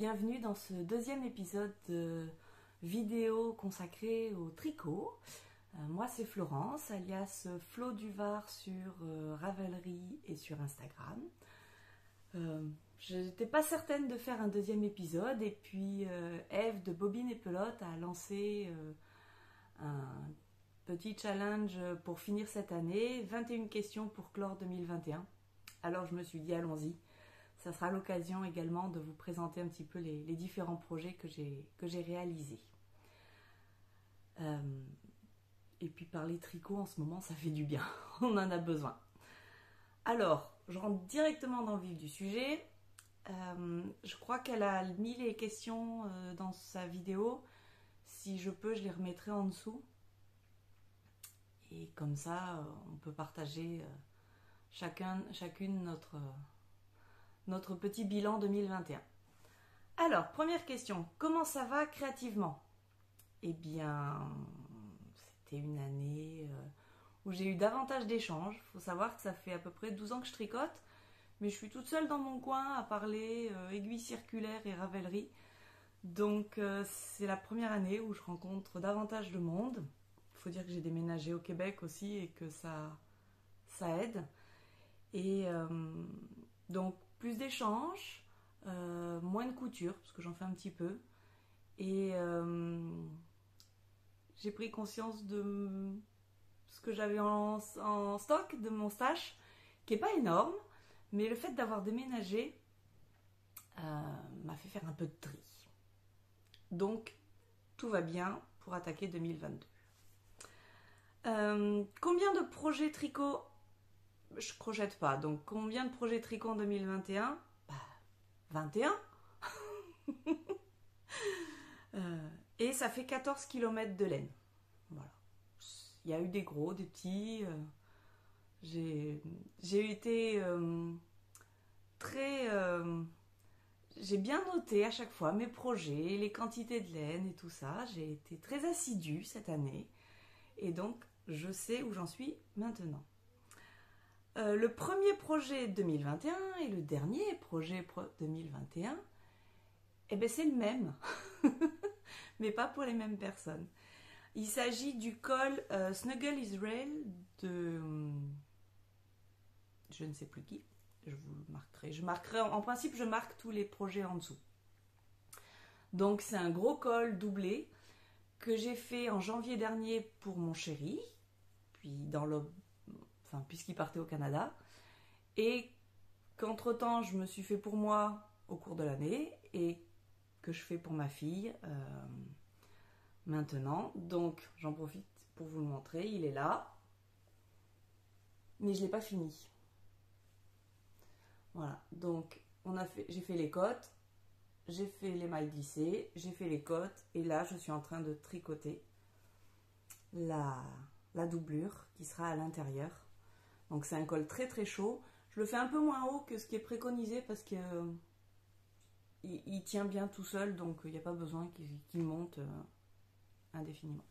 bienvenue dans ce deuxième épisode de vidéo consacré au tricot. Moi c'est Florence, alias Flo du Var sur Ravelry et sur Instagram. Je n'étais pas certaine de faire un deuxième épisode et puis Eve de Bobine et Pelote a lancé un petit challenge pour finir cette année, 21 questions pour clore 2021. Alors je me suis dit allons-y. Ça sera l'occasion également de vous présenter un petit peu les différents projets que j'ai réalisés. Et puis parler tricot en ce moment, ça fait du bien. On en a besoin. Alors, je rentre directement dans le vif du sujet. Je crois qu'elle a mis les questions dans sa vidéo. Si je peux, je les remettrai en dessous. Et comme ça, on peut partager chacune notre petit bilan 2021. Alors, première question, comment ça va créativement? Eh bien, c'était une année où j'ai eu davantage d'échanges. Il faut savoir que ça fait à peu près 12 ans que je tricote, mais je suis toute seule dans mon coin à parler aiguille circulaire et Ravelry. Donc, c'est la première année où je rencontre davantage de monde. Il faut dire que j'ai déménagé au Québec aussi et que ça aide. Et donc, plus d'échanges, moins de couture, parce que j'en fais un petit peu. Et j'ai pris conscience de ce que j'avais en stock, de mon stash, qui n'est pas énorme, mais le fait d'avoir déménagé m'a fait faire un peu de tri. Donc, tout va bien pour attaquer 2022. Combien de projets tricot? Je crochette pas, donc combien de projets tricot en 2021? 21. Et ça fait 14 km de laine. Voilà. Il y a eu des gros, des petits. J'ai été très... j'ai bien noté à chaque fois mes projets, les quantités de laine et tout ça. J'ai été très assidue cette année. Et donc, je sais où j'en suis maintenant. Le premier projet 2021 et le dernier projet 2021, eh ben c'est le même, mais pas pour les mêmes personnes. Il s'agit du col Snuggle Israel de je ne sais plus qui. Je vous le marquerai. Je marquerai en principe, je marque tous les projets en dessous. Donc c'est un gros col doublé que j'ai fait en janvier dernier pour mon chéri, puis puisqu'il partait au Canada, et qu'entre-temps je me suis fait pour moi au cours de l'année et que je fais pour ma fille maintenant. Donc j'en profite pour vous le montrer, il est là, mais je ne l'ai pas fini. Voilà, donc j'ai fait les côtes, j'ai fait les mailles glissées, j'ai fait les côtes, et là je suis en train de tricoter la doublure qui sera à l'intérieur. Donc c'est un col très très chaud. Je le fais un peu moins haut que ce qui est préconisé parce que il tient bien tout seul, donc il n'y a pas besoin qu'il monte indéfiniment.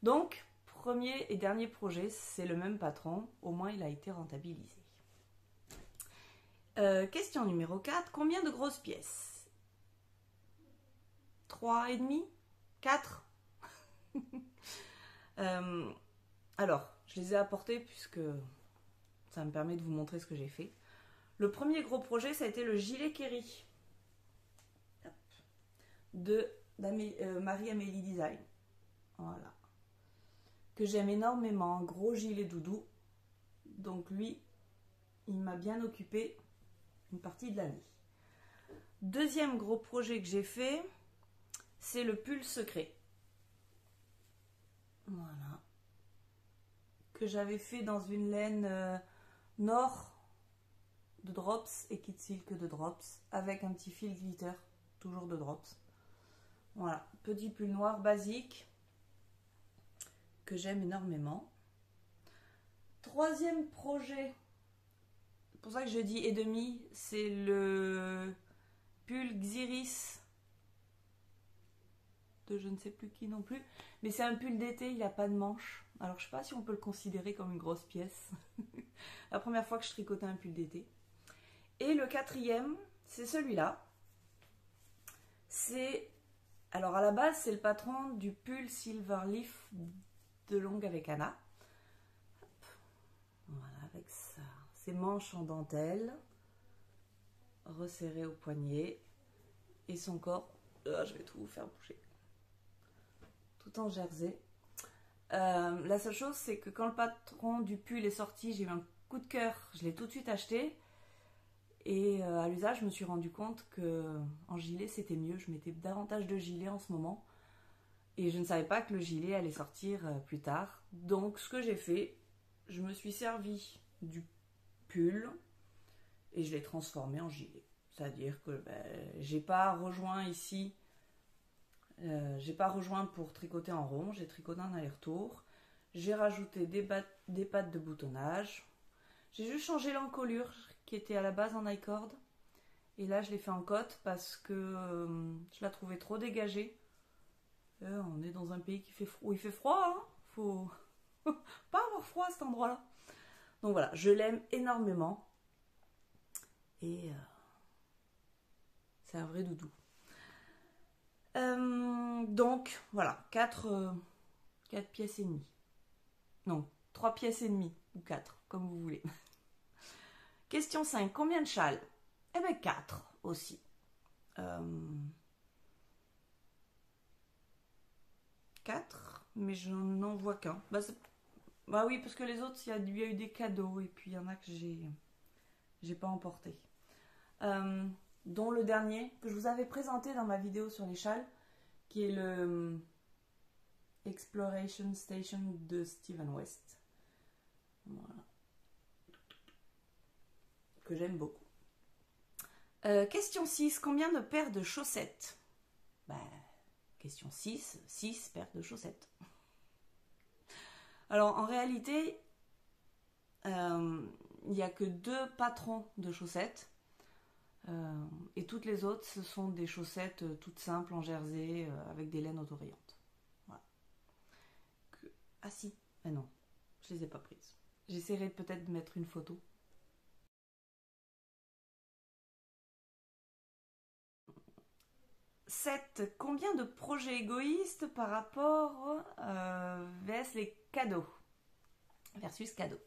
Donc, premier et dernier projet, c'est le même patron, au moins il a été rentabilisé. Question numéro 4, combien de grosses pièces? 3,5? 4? Alors, je les ai apportées puisque ça me permet de vous montrer ce que j'ai fait. Le premier gros projet, ça a été le gilet Kerry de Marie-Amélie Design. Voilà. Que j'aime énormément. Gros gilet doudou. Donc lui, il m'a bien occupé une partie de l'année. Deuxième gros projet que j'ai fait, c'est le pull secret. Voilà. Que j'avais fait dans une laine Nord de Drops et Kid Silk de Drops avec un petit fil glitter, toujours de Drops. Voilà, petit pull noir basique que j'aime énormément. Troisième projet, c'est pour ça que je dis et demi, c'est le pull Xiris de je ne sais plus qui non plus, mais c'est un pull d'été, il n'a pas de manche. Alors je ne sais pas si on peut le considérer comme une grosse pièce. La première fois que je tricotais un pull d'été. Et le quatrième, c'est celui-là. C'est... Alors à la base, c'est le patron du pull Silverleaf de longue avec Anna. Voilà, avec ça. Ses manches en dentelle, resserrées au poignet. Et son corps, je vais tout vous faire bouger. Tout en jersey. La seule chose, c'est que quand le patron du pull est sorti, j'ai eu un coup de cœur. Je l'ai tout de suite acheté. Et à l'usage, je me suis rendu compte que en gilet, c'était mieux. Je mettais davantage de gilets en ce moment. Et je ne savais pas que le gilet allait sortir plus tard. Donc, ce que j'ai fait, je me suis servi du pull et je l'ai transformé en gilet. C'est-à-dire que j'ai pas rejoint ici, j'ai pas rejoint pour tricoter en rond, j'ai tricoté en aller-retour. J'ai rajouté des pattes de boutonnage. J'ai juste changé l'encolure qui était à la base en I-cord. Et là, je l'ai fait en cotte parce que je la trouvais trop dégagée. On est dans un pays où il fait froid, hein. Faut pas avoir froid à cet endroit-là. Donc voilà, je l'aime énormément. Et c'est un vrai doudou. Donc voilà, 4 pièces et demie. Non, 3 pièces et demie ou 4, comme vous voulez. Question 5, combien de châles? Eh bien 4 aussi. 4, mais je n'en vois qu'un. Bah oui, parce que les autres, il y a eu des cadeaux et puis il y en a que j'ai pas emporté. Dont le dernier que je vous avais présenté dans ma vidéo sur les châles, qui est le Exploration Station de Steven West. Voilà. Que j'aime beaucoup. Question 6, combien de paires de chaussettes? Question 6, 6 paires de chaussettes. Alors en réalité, il n'y a que 2 patrons de chaussettes. Et toutes les autres, ce sont des chaussettes toutes simples en jersey avec des laines autorayantes. Voilà. Ah si, mais non, je les ai pas prises. J'essaierai peut-être de mettre une photo. 7. Combien de projets égoïstes par rapport vers les cadeaux versus cadeaux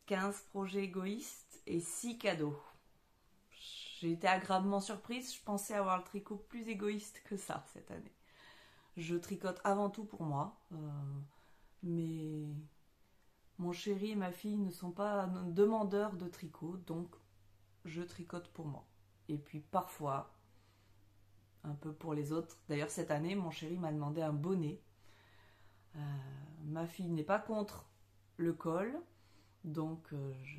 15 projets égoïstes et 6 cadeaux. J'ai été agréablement surprise, je pensais avoir le tricot plus égoïste que ça cette année. Je tricote avant tout pour moi, mais mon chéri et ma fille ne sont pas demandeurs de tricot, donc je tricote pour moi. Et puis parfois, un peu pour les autres. D'ailleurs cette année, mon chéri m'a demandé un bonnet. Ma fille n'est pas contre le col, donc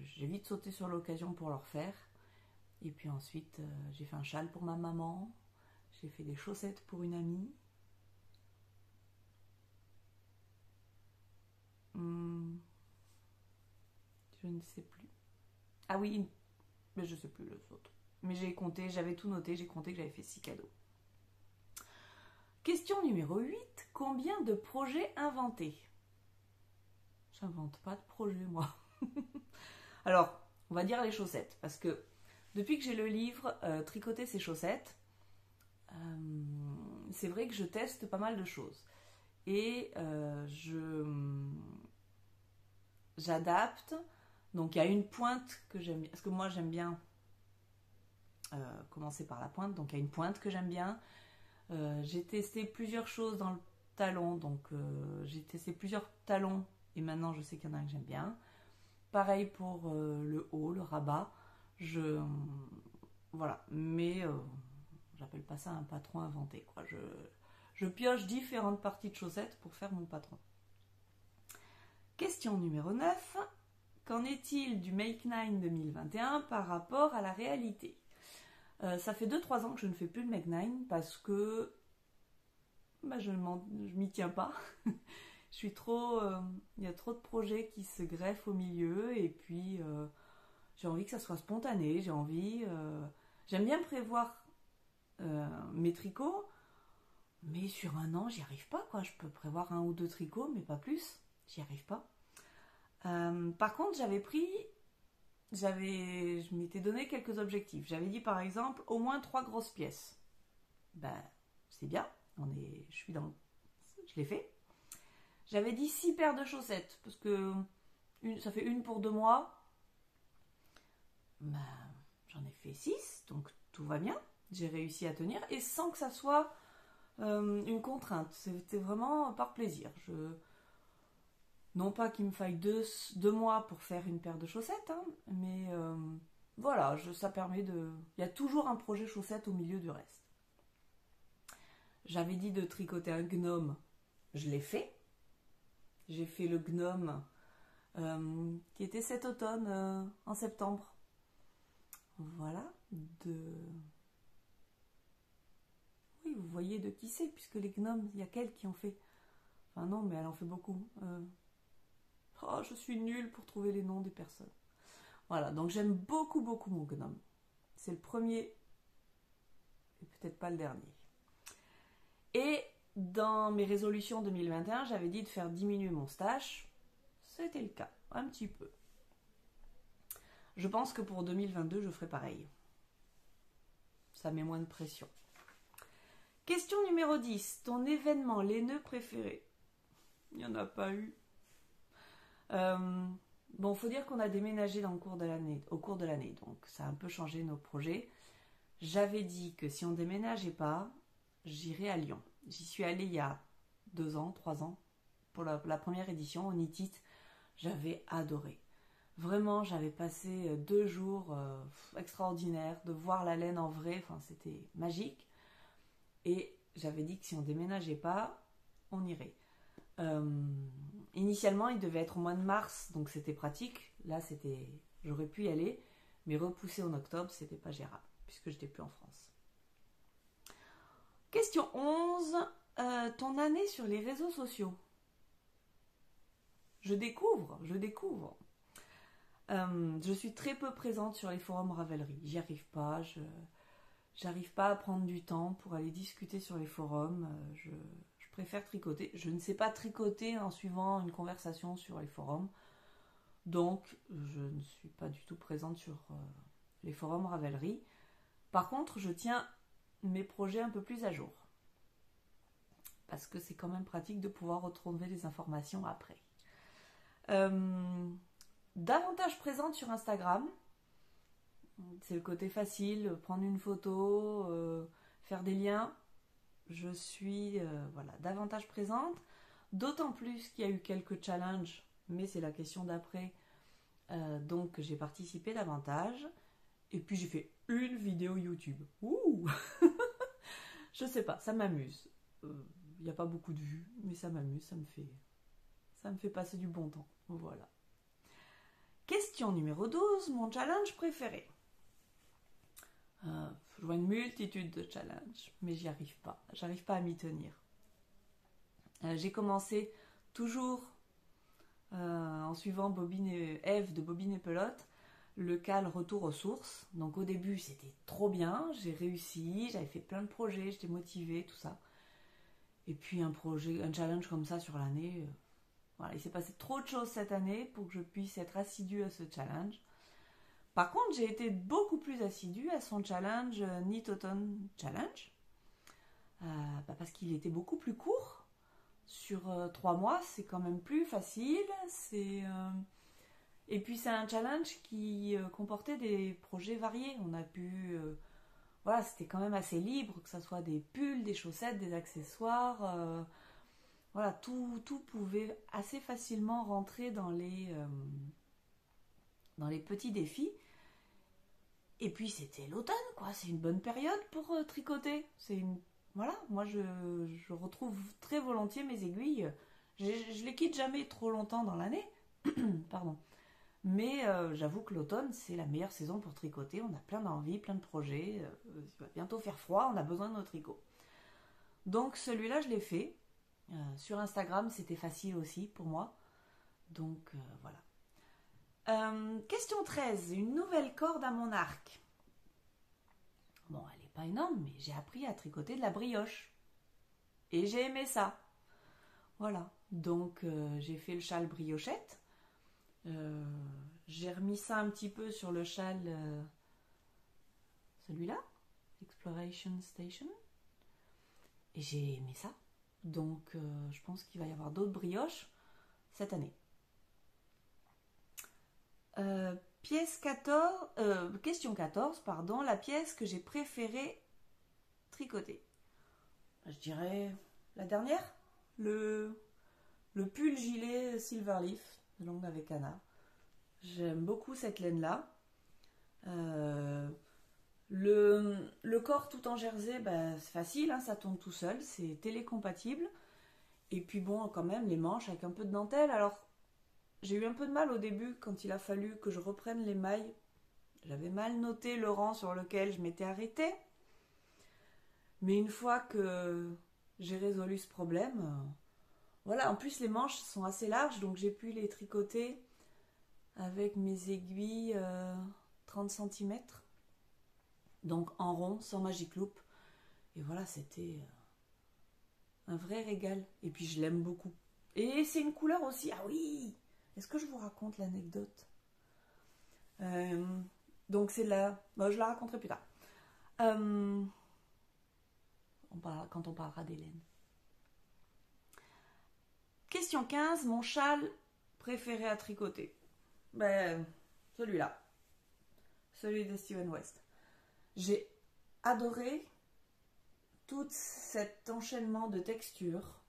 j'ai vite sauté sur l'occasion pour leur faire. Et puis ensuite, j'ai fait un châle pour ma maman. J'ai fait des chaussettes pour une amie. Je ne sais plus. Ah oui, mais je ne sais plus les autres. Mais j'ai compté, j'avais tout noté, j'ai compté que j'avais fait 6 cadeaux. Question numéro 8. Combien de projets inventés? J'invente pas de projet, moi. Alors, on va dire les chaussettes, parce que depuis que j'ai le livre Tricoter ses chaussettes, c'est vrai que je teste pas mal de choses. Et j'adapte. Donc il y a une pointe que j'aime bien, parce que moi j'aime bien commencer par la pointe, donc il y a une pointe que j'aime bien. J'ai testé plusieurs choses dans le talon, donc j'ai testé plusieurs talons et maintenant je sais qu'il y en a un que j'aime bien. Pareil pour le haut, le rabat. Voilà, mais j'appelle pas ça un patron inventé, quoi. Je pioche différentes parties de chaussettes pour faire mon patron. Question numéro 9. Qu'en est-il du Make 9 2021 par rapport à la réalité? Ça fait 2-3 ans que je ne fais plus le Make 9 parce que je m'y tiens pas. Je suis trop... Il y a trop de projets qui se greffent au milieu et puis j'ai envie que ça soit spontané. J'aime bien prévoir mes tricots, mais sur un an, j'y arrive pas, quoi. Je peux prévoir 1 ou 2 tricots, mais pas plus. J'y arrive pas. Par contre, je m'étais donné quelques objectifs. J'avais dit par exemple au moins 3 grosses pièces. Ben, c'est bien, je l'ai fait. J'avais dit 6 paires de chaussettes, parce que ça fait une pour 2 mois. Ben, j'en ai fait 6, donc tout va bien. J'ai réussi à tenir, et sans que ça soit une contrainte. C'était vraiment par plaisir. Non pas qu'il me faille 2 mois pour faire une paire de chaussettes, hein, mais voilà, ça permet de... Il y a toujours un projet chaussettes au milieu du reste. J'avais dit de tricoter un gnome, je l'ai fait. J'ai fait le gnome qui était cet automne, en septembre. Voilà, Oui, vous voyez de qui c'est, puisque les gnomes, il y a qu'elles qui ont fait. Enfin non, mais elle en fait beaucoup. Oh, je suis nulle pour trouver les noms des personnes. Voilà, donc j'aime beaucoup, beaucoup mon gnome. C'est le premier, et peut-être pas le dernier. Et dans mes résolutions 2021, j'avais dit de faire diminuer mon stash. C'était le cas, un petit peu. Je pense que pour 2022, je ferai pareil. Ça met moins de pression. Question numéro 10. Ton événement laineux préféré? Il n'y en a pas eu. Bon, faut dire qu'on a déménagé au cours de l'année, donc ça a un peu changé nos projets. J'avais dit que si on déménageait pas, j'irais à Lyon. J'y suis allée il y a 2 ans, 3 ans, pour la première édition, au Nitit. J'avais adoré. Vraiment, j'avais passé 2 jours extraordinaires, de voir la laine en vrai, enfin, c'était magique. Et j'avais dit que si on déménageait pas, on irait. Initialement, il devait être au mois de mars, donc c'était pratique. Là, j'aurais pu y aller, mais repousser en octobre, c'était pas gérable, puisque j'étais plus en France. Question 11. Ton année sur les réseaux sociaux? Je découvre. Je suis très peu présente sur les forums Ravelry. J'y arrive pas. J'arrive pas à prendre du temps pour aller discuter sur les forums. Je préfère tricoter. Je ne sais pas tricoter en suivant une conversation sur les forums. Donc, je ne suis pas du tout présente sur les forums Ravelry. Par contre, je tiens mes projets un peu plus à jour. Parce que c'est quand même pratique de pouvoir retrouver les informations après. Davantage présente sur Instagram. C'est le côté facile, prendre une photo, faire des liens. Je suis davantage présente. D'autant plus qu'il y a eu quelques challenges, mais c'est la question d'après. Donc j'ai participé davantage. Et puis j'ai fait une vidéo YouTube. Ouh. Je sais pas, ça m'amuse. Il n'y a pas beaucoup de vues, mais ça m'amuse, ça me fait passer du bon temps. Voilà. Question numéro 12, mon challenge préféré. Je vois une multitude de challenges, mais j'y arrive pas. J'arrive pas à m'y tenir. J'ai commencé toujours en suivant Eve de Bobine et Pelote, le CAL Retour aux sources. Donc au début, c'était trop bien, j'ai réussi, j'avais fait plein de projets, j'étais motivée, tout ça. Et puis un challenge comme ça sur l'année, voilà, il s'est passé trop de choses cette année pour que je puisse être assidue à ce challenge. Par contre, j'ai été beaucoup plus assidue à son challenge Knit Autumn Challenge, parce qu'il était beaucoup plus court. Sur 3 mois, c'est quand même plus facile. Et puis c'est un challenge qui comportait des projets variés. On a pu... voilà, c'était quand même assez libre, que ce soit des pulls, des chaussettes, des accessoires. Voilà, tout pouvait assez facilement rentrer dans les petits défis. Et puis c'était l'automne, quoi. C'est une bonne période pour tricoter. Voilà, moi je retrouve très volontiers mes aiguilles. Je les quitte jamais trop longtemps dans l'année. Pardon. Mais j'avoue que l'automne, c'est la meilleure saison pour tricoter. On a plein d'envies, plein de projets. Il va bientôt faire froid, on a besoin de nos tricots. Donc celui-là, je l'ai fait. Sur Instagram, c'était facile aussi pour moi. Donc voilà. Question 13. Une nouvelle corde à mon arc. Bon, elle n'est pas énorme, mais j'ai appris à tricoter de la brioche. Et j'ai aimé ça. Voilà. Donc j'ai fait le châle briochette. Euh, j'ai remis ça un petit peu sur le châle, celui-là, Exploration Station, et j'ai aimé ça. Donc je pense qu'il va y avoir d'autres brioches cette année. Question 14, pardon, la pièce que j'ai préféré tricoter. Je dirais la dernière, le, le pull gilet Silverleaf de Longue avec Anna. J'aime beaucoup cette laine-là. Euh, le corps tout en jersey, bah, c'est facile, hein, ça tourne tout seul, c'est télécompatible. Et puis bon, quand même, les manches avec un peu de dentelle. Alors, j'ai eu un peu de mal au début quand il a fallu que je reprenne les mailles. J'avais mal noté le rang sur lequel je m'étais arrêtée. Mais une fois que j'ai résolu ce problème, voilà, en plus les manches sont assez larges, donc j'ai pu les tricoter avec mes aiguilles 30 cm. Donc en rond, sans Magic Loop. Et voilà, c'était un vrai régal. Et puis je l'aime beaucoup. Et c'est une couleur aussi. Ah oui! Est-ce que je vous raconte l'anecdote? Euh, donc c'est là. Bon, je la raconterai plus tard. Quand on parlera d'Hélène. Question 15. Mon châle préféré à tricoter. Ben, celui-là. Celui de Steven West. J'ai adoré tout cet enchaînement de textures.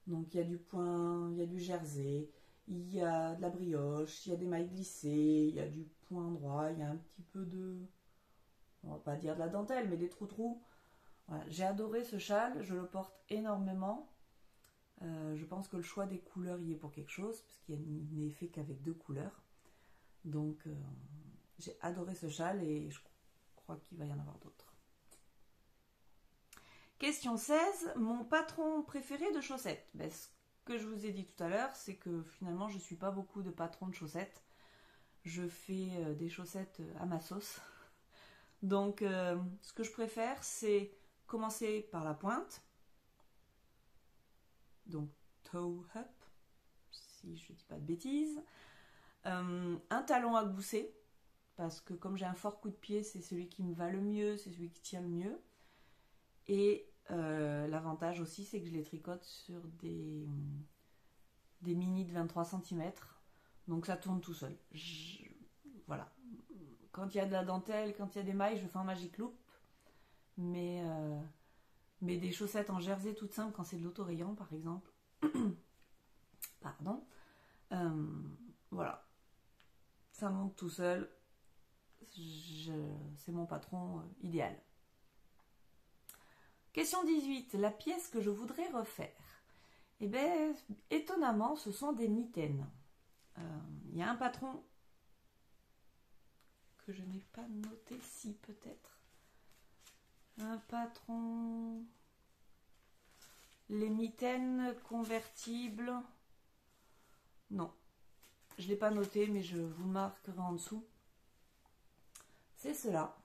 Donc il y a du point, il y a du jersey, il y a de la brioche, il y a des mailles glissées, il y a du point droit, il y a un petit peu de, on va pas dire de la dentelle, mais des trous-trous. Voilà. J'ai adoré ce châle, je le porte énormément. Je pense que le choix des couleurs y est pour quelque chose, parce qu'il n'est fait qu'avec 2 couleurs. Donc j'ai adoré ce châle et je crois qu'il va y en avoir d'autres. Question 16, mon patron préféré de chaussettes. Ben, ce que je vous ai dit tout à l'heure, c'est que finalement je ne suis pas beaucoup de patron de chaussettes. Je fais des chaussettes à ma sauce. Donc ce que je préfère, c'est commencer par la pointe. Donc toe up, si je ne dis pas de bêtises. Un talon à gousset, parce que comme j'ai un fort coup de pied, c'est celui qui me va le mieux, c'est celui qui tient le mieux. Et l'avantage aussi, c'est que je les tricote sur des mini de 23 cm. Donc ça tourne tout seul. Voilà. Quand il y a de la dentelle, quand il y a des mailles, je fais un Magic Loop. Mais des chaussettes en jersey toutes simples, quand c'est de l'autorayant par exemple. Pardon. Voilà. Ça monte tout seul. C'est mon patron idéal. Question 18. La pièce que je voudrais refaire. Eh bien, étonnamment, ce sont des mitaines. Il y a un patron que je n'ai pas noté, si peut-être. Un patron... Les mitaines convertibles... Non. Je ne l'ai pas noté, mais je vous le marquerai en dessous. C'est cela.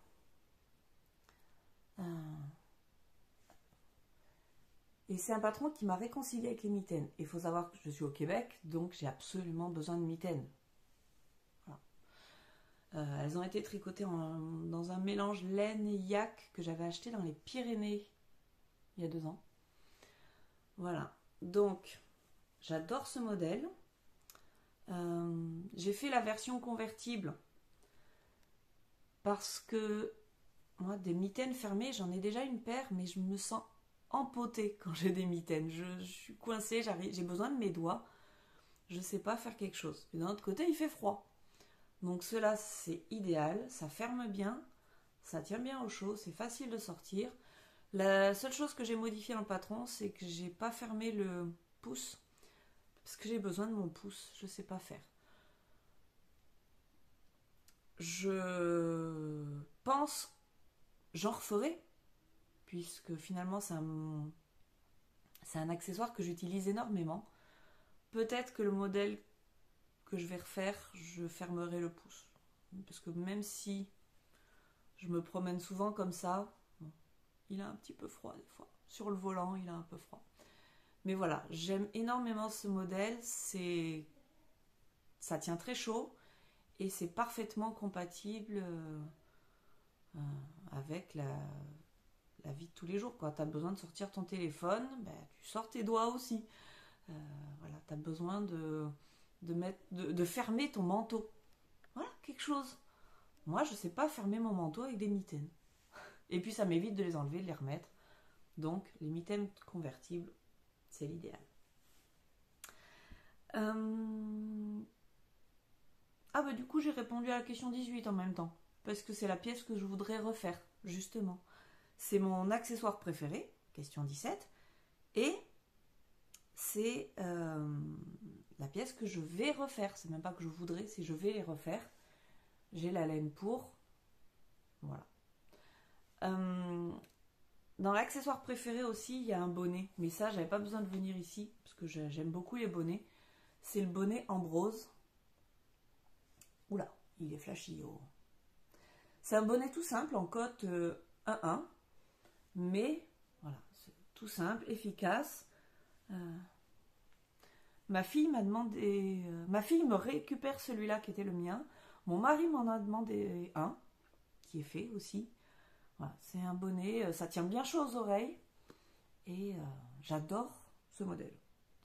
Et c'est un patron qui m'a réconcilié avec les mitaines. Il faut savoir que je suis au Québec, donc j'ai absolument besoin de mitaines. Voilà. Elles ont été tricotées dans un mélange laine et yak que j'avais acheté dans les Pyrénées il y a 2 ans. Voilà. Donc, j'adore ce modèle. J'ai fait la version convertible parce que moi, des mitaines fermées, j'en ai déjà une paire, mais je me sens empotée quand j'ai des mitaines. Je suis coincée, j'ai besoin de mes doigts. Je ne sais pas faire quelque chose. Et d'un autre côté, il fait froid. Donc cela, c'est idéal. Ça ferme bien. Ça tient bien au chaud. C'est facile de sortir. La seule chose que j'ai modifiée dans le patron, c'est que j'ai pas fermé le pouce. Parce que j'ai besoin de mon pouce. Je ne sais pas faire. Je pense j'en referai. Puisque finalement, c'est un accessoire que j'utilise énormément. Peut-être que le modèle que je vais refaire, je fermerai le pouce. Parce que même si je me promène souvent comme ça, bon, il a un petit peu froid des fois. Sur le volant, il a un peu froid. Mais voilà, j'aime énormément ce modèle. C'est ça tient très chaud et c'est parfaitement compatible avec la vie de tous les jours. Tu as besoin de sortir ton téléphone, ben, tu sors tes doigts aussi. Voilà, tu as besoin de fermer ton manteau. Voilà, quelque chose. Moi, je ne sais pas fermer mon manteau avec des mitaines. Et puis, ça m'évite de les enlever, de les remettre. Donc, les mitaines convertibles, c'est l'idéal. Ah bah du coup, j'ai répondu à la question 18 en même temps. Parce que c'est la pièce que je voudrais refaire, justement. C'est mon accessoire préféré, question 17. Et c'est la pièce que je vais refaire. C'est même pas que je voudrais, c'est je vais les refaire. J'ai la laine pour. Voilà. Dans l'accessoire préféré aussi, il y a un bonnet. Mais ça, j'avais pas besoin de venir ici, parce que j'aime beaucoup les bonnets. C'est le bonnet Ambrose. Oula, il est flashy. Oh. C'est un bonnet tout simple, en cote 1-1. Mais, voilà, c'est tout simple, efficace. Ma fille m'a demandé... ma fille me récupère celui-là qui était le mien. Mon mari m'en a demandé un, qui est fait aussi. Voilà, c'est un bonnet, ça tient bien chaud aux oreilles. Et j'adore ce modèle.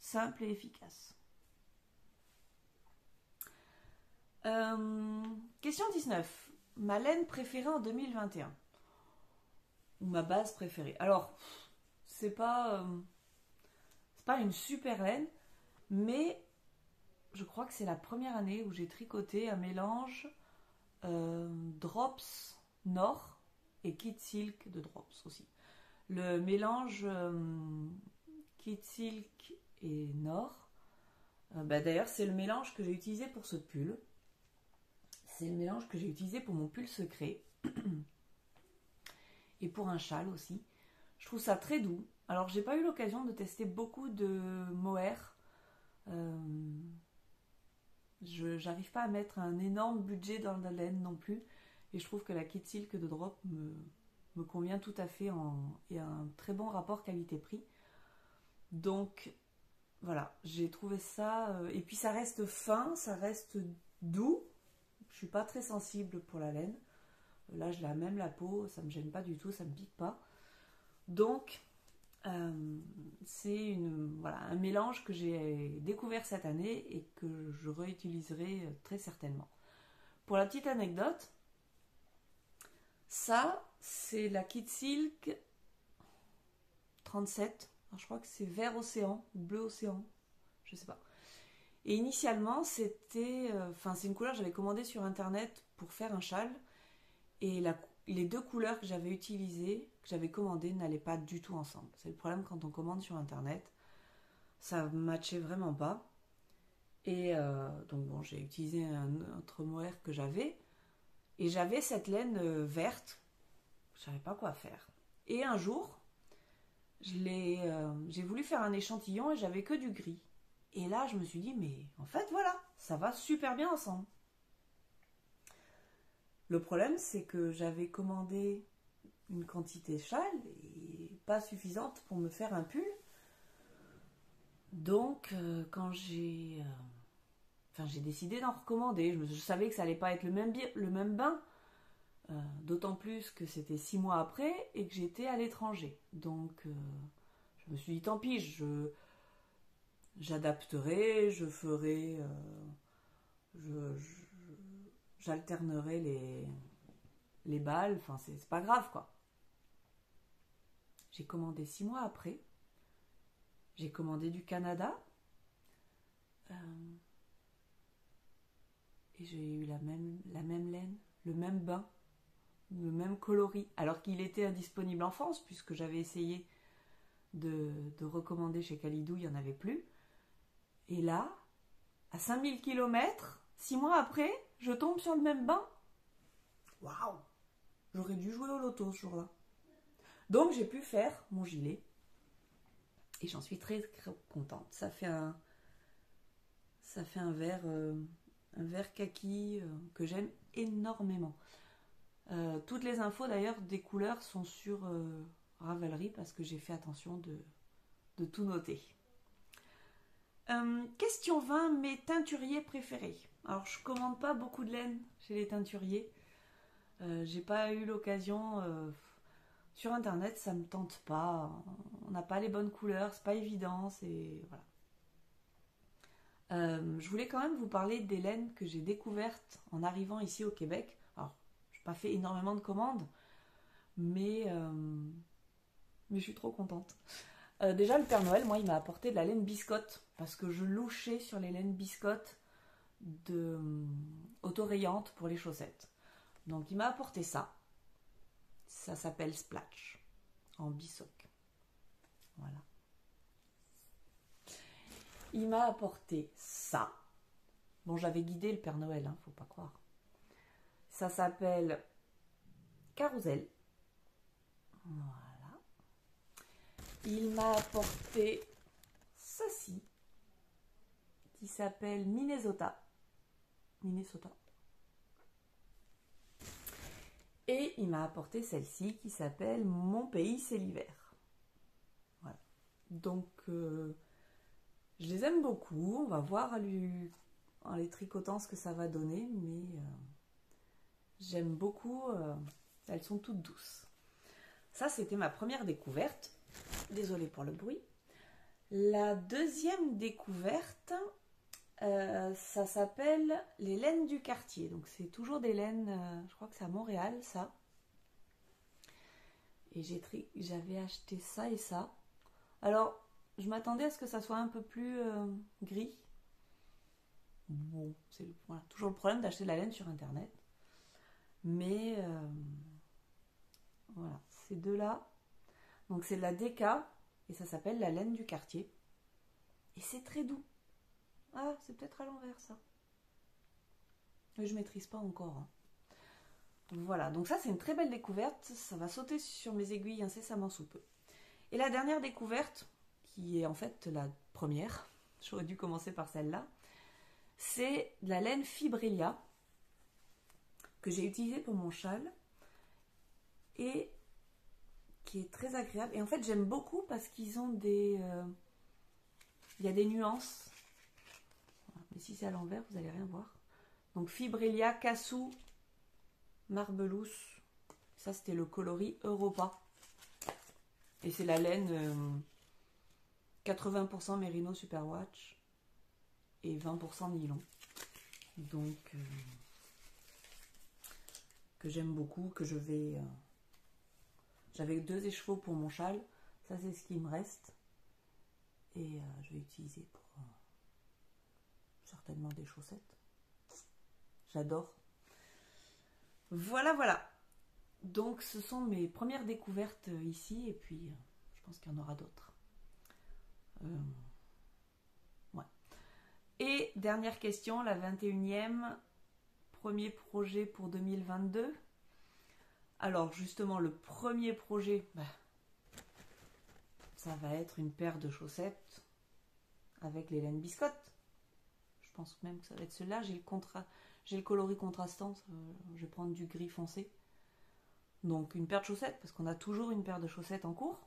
Simple et efficace. Question 19. Ma laine préférée en 2021. Ou ma base préférée. Alors, c'est pas une super laine, mais je crois que c'est la première année où j'ai tricoté un mélange Drops Nord et Kid Silk de Drops aussi. Le mélange Kid Silk et Nord, d'ailleurs c'est le mélange que j'ai utilisé pour ce pull. C'est le mélange que j'ai utilisé pour mon pull secret et pour un châle aussi. Je trouve ça très doux. Alors j'ai pas eu l'occasion de tester beaucoup de mohair. J'arrive pas à mettre un énorme budget dans la laine non plus. Et je trouve que la Kid Silk de Drop me convient tout à fait et a un très bon rapport qualité-prix. Donc voilà, j'ai trouvé ça. Et puis ça reste fin, ça reste doux. Je suis pas très sensible pour la laine. Là, je la même la peau, ça me gêne pas du tout, ça me pique pas. Donc, c'est un mélange que j'ai découvert cette année et que je réutiliserai très certainement. Pour la petite anecdote, ça, c'est la Kid Silk 37. Alors, je crois que c'est vert océan ou bleu océan, je sais pas. Et initialement, c'était, c'est une couleur que j'avais commandée sur internet pour faire un châle. Et les deux couleurs que j'avais utilisées, que j'avais commandées, n'allaient pas du tout ensemble. C'est le problème quand on commande sur internet. Ça ne matchait vraiment pas. Et donc bon, j'ai utilisé un autre mohair que j'avais. Et j'avais cette laine verte. Je ne savais pas quoi faire. Et un jour, j'ai voulu faire un échantillon et j'avais que du gris. Et là, je me suis dit, mais en fait, voilà, ça va super bien ensemble. Le problème, c'est que j'avais commandé une quantité châle et pas suffisante pour me faire un pull. Donc, quand j'ai décidé d'en recommander, je savais que ça allait pas être le même bain, d'autant plus que c'était 6 mois après et que j'étais à l'étranger. Donc, je me suis dit, tant pis, j'adapterai, je ferai, j'alternerai les balles, enfin c'est pas grave quoi. J'ai commandé 6 mois après, j'ai commandé du Canada et j'ai eu la même laine, le même bain, le même coloris, alors qu'il était indisponible en France puisque j'avais essayé de recommander chez Calidou, il n'y en avait plus. Et là, à 5000 km, 6 mois après, je tombe sur le même bain. Waouh! J'aurais dû jouer au loto ce jour-là. Donc j'ai pu faire mon gilet. Et j'en suis très, très contente. Ça fait un vert kaki que j'aime énormément. Toutes les infos d'ailleurs des couleurs sont sur Ravelry parce que j'ai fait attention de tout noter. Question 20, mes teinturiers préférés. Alors, je commande pas beaucoup de laine chez les teinturiers. J'ai pas eu l'occasion. Sur internet, ça me tente pas. On n'a pas les bonnes couleurs, c'est pas évident. Voilà. Je voulais quand même vous parler des laines que j'ai découvertes en arrivant ici au Québec. Alors, je n'ai pas fait énormément de commandes, mais je suis trop contente. Déjà, le Père Noël, moi, il m'a apporté de la laine biscotte, parce que je louchais sur les laines biscottes autorayante pour les chaussettes. Donc, il m'a apporté ça. Ça s'appelle Splatch, en bissoc. Voilà. Il m'a apporté ça. Bon, j'avais guidé le Père Noël, hein, faut pas croire. Ça s'appelle Carousel. Voilà. Il m'a apporté ceci, qui s'appelle Minnesota. Minnesota. Et il m'a apporté celle-ci qui s'appelle Mon pays, c'est l'hiver. Voilà. Donc, je les aime beaucoup. On va voir en les tricotant ce que ça va donner, mais j'aime beaucoup. Elles sont toutes douces. Ça, c'était ma première découverte. Désolée pour le bruit. La deuxième découverte, ça s'appelle les laines du quartier. Donc, c'est toujours des laines, je crois que c'est à Montréal, ça. Et j'avais acheté ça et ça. Alors, je m'attendais à ce que ça soit un peu plus gris. Bon, c'est voilà, toujours le problème d'acheter de la laine sur internet. Mais voilà, ces deux-là. Donc c'est de la DK et ça s'appelle la laine du quartier. Et c'est très doux. Ah, c'est peut-être à l'envers ça. Mais je maîtrise pas encore. Hein. Voilà, donc ça c'est une très belle découverte. Ça va sauter sur mes aiguilles incessamment sous peu. Et la dernière découverte, qui est en fait la première, j'aurais dû commencer par celle-là, c'est de la laine Fibrelia que j'ai utilisée pour mon châle et qui est très agréable. Et en fait, j'aime beaucoup parce qu'ils ont des... il y a des nuances. Mais si c'est à l'envers, vous n'allez rien voir. Donc Fibrelia, Cassou, Marbelousse. Ça, c'était le coloris Europa. Et c'est la laine 80% Merino Superwash et 20% nylon. Donc, que j'aime beaucoup, que je vais... J'avais 2 écheveaux pour mon châle. Ça, c'est ce qui me reste. Et je vais utiliser pour certainement des chaussettes. J'adore. Voilà, voilà. Donc, ce sont mes premières découvertes ici. Et puis, je pense qu'il y en aura d'autres. Ouais. Et dernière question, la 21e. Premier projet pour 2022. Alors, justement, le premier projet, ça va être une paire de chaussettes avec les laines biscottes. Je pense même que ça va être celle-là. J'ai le coloris contrastant. Je vais prendre du gris foncé. Donc, une paire de chaussettes, parce qu'on a toujours une paire de chaussettes en cours.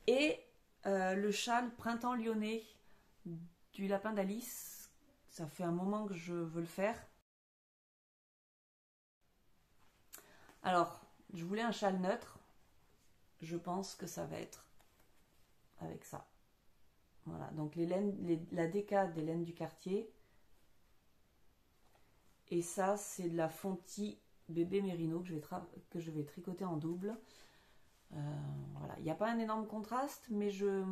Et le châle Printemps Lyonnais du lapin d'Alice. Ça fait un moment que je veux le faire. Alors, je voulais un châle neutre. Je pense que ça va être avec ça. Voilà, donc la DK des laines du quartier. Et ça, c'est de la Fonti bébé Merino que je vais tricoter en double. Voilà, il n'y a pas un énorme contraste, mais je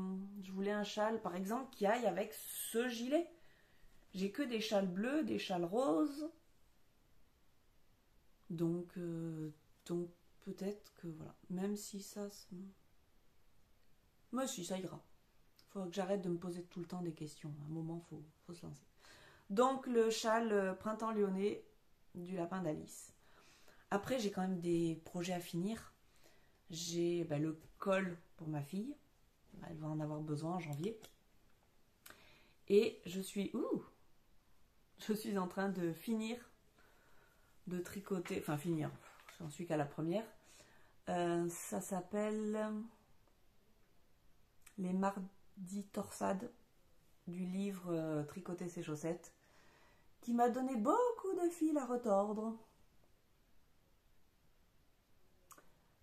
voulais un châle, par exemple, qui aille avec ce gilet. J'ai que des châles bleus, des châles roses. Donc peut-être que voilà, même si ça... Mais si, ça ira. Il faut que j'arrête de me poser tout le temps des questions. À un moment, faut se lancer. Donc le châle Printemps Lyonnais du lapin d'Alice. Après, j'ai quand même des projets à finir. J'ai le col pour ma fille. Elle va en avoir besoin en janvier. Et je suis en train de finir de tricoter. Enfin, finir. J'en suis qu'à la première. Ça s'appelle les mardis torsades. du livre Tricoter ses chaussettes, qui m'a donné beaucoup de fil à retordre.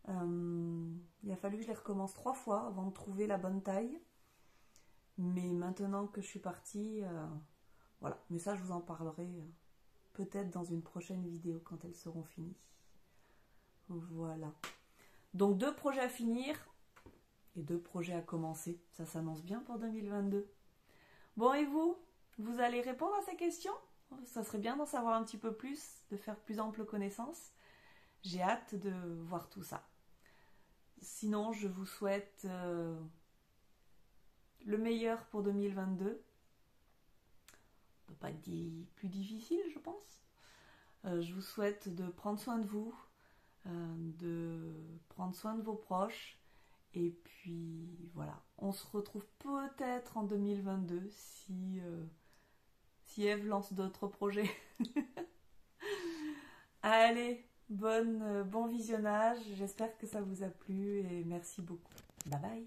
Il a fallu que je les recommence 3 fois avant de trouver la bonne taille. Mais maintenant que je suis partie, voilà. Mais ça, je vous en parlerai peut-être dans une prochaine vidéo quand elles seront finies. Voilà. Donc 2 projets à finir et 2 projets à commencer. Ça s'annonce bien pour 2022. Bon, et vous? Vous allez répondre à ces questions? Ça serait bien d'en savoir un petit peu plus, de faire plus ample connaissance. J'ai hâte de voir tout ça. Sinon, je vous souhaite le meilleur pour 2022. Ça peut pas être plus difficile, je pense. Je vous souhaite de prendre soin de vous, de prendre soin de vos proches. Et puis voilà, on se retrouve peut-être en 2022 si Eve lance d'autres projets. Allez, bon visionnage, j'espère que ça vous a plu et merci beaucoup. Bye bye.